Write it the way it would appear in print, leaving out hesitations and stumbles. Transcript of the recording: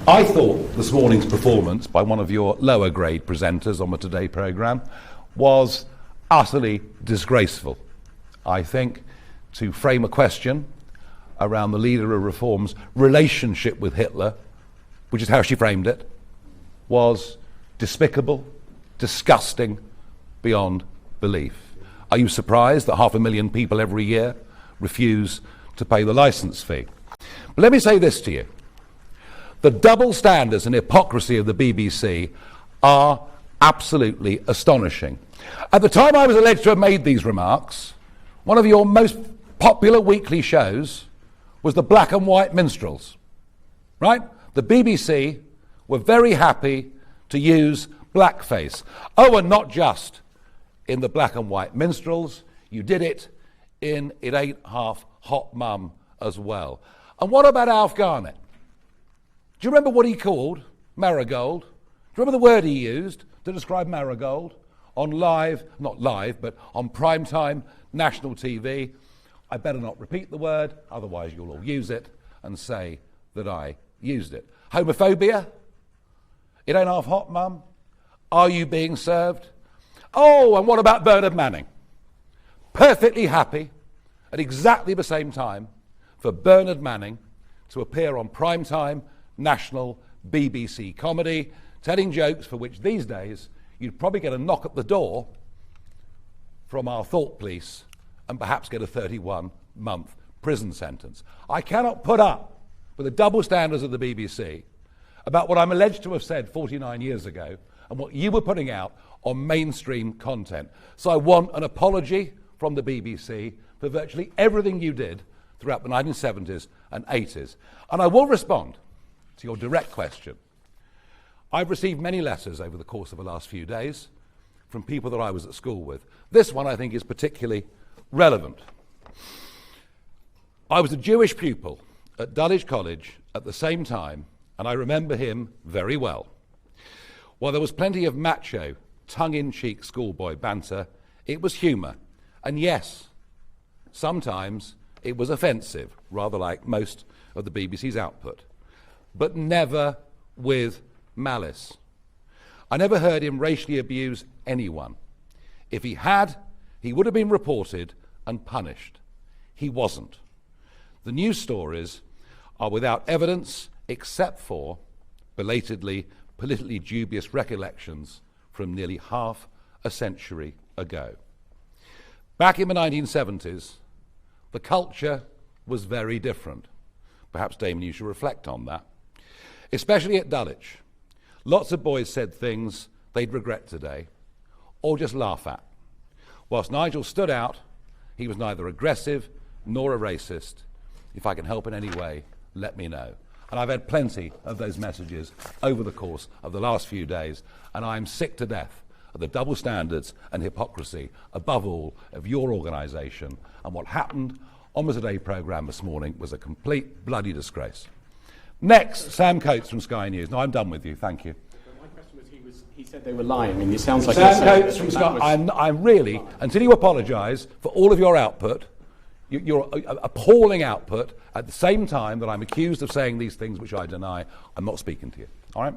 I thought this morning's performance by one of your lower grade presenters on the Today programme was utterly disgraceful. I think to frame a question around the leader of Reform's relationship with Hitler, which is how she framed it, was despicable, disgusting, beyond belief. Are you surprised that 500,000 people every year refuse to pay the licence fee? But let me say this to you. The double standards and hypocrisy of the BBC are absolutely astonishing. At the time I was alleged to have made these remarks, one of your most popular weekly shows was the Black and White Minstrels, right? The BBC were very happy to use blackface. Oh, and not just in the Black and White Minstrels, you did it in It Ain't Half Hot Mum as well. And what about Alf Garnett? Do you remember what he called Marigold? Do you remember the word he used to describe Marigold on not live, but on primetime national TV? I better not repeat the word, otherwise you'll all use it and say that I used it. Homophobia? It ain't half hot, Mum. Are you being served? Oh, and what about Bernard Manning? Perfectly happy at exactly the same time for Bernard Manning to appear on primetime national BBC comedy, telling jokes for which these days you'd probably get a knock at the door from our thought police and perhaps get a 31-month prison sentence. I cannot put up with the double standards of the BBC about what I'm alleged to have said 49 years ago and what you were putting out on mainstream content. So I want an apology from the BBC for virtually everything you did throughout the 1970s and 80s. And I will respond to your direct question. I've received many letters over the course of the last few days from people that I was at school with. This one I think is particularly relevant. I was a Jewish pupil at Dulwich College at the same time, and I remember him very well. While there was plenty of macho, tongue-in-cheek schoolboy banter, it was humour. And yes, sometimes it was offensive, rather like most of the BBC's output, but never with malice. I never heard him racially abuse anyone. If he had, he would have been reported and punished. He wasn't. The news stories are without evidence except for belatedly politically dubious recollections from nearly half a century ago. Back in the 1970s, the culture was very different. Perhaps, Damon, you should reflect on that. Especially at Dulwich. Lots of boys said things they'd regret today, or just laugh at. Whilst Nigel stood out, he was neither aggressive nor a racist. If I can help in any way, let me know. And I've had plenty of those messages over the course of the last few days, and I'm sick to death of the double standards and hypocrisy, above all, of your organisation. And what happened on the Today programme this morning was a complete bloody disgrace. Next, Sam Coates from Sky News. No, I'm done with you, thank you. My question was, he said they were lying. I mean, it sounds like Sam Coates from Sky. I'm really, until you apologise for all of your output, your appalling output, at the same time that I'm accused of saying these things which I deny, I'm not speaking to you. All right?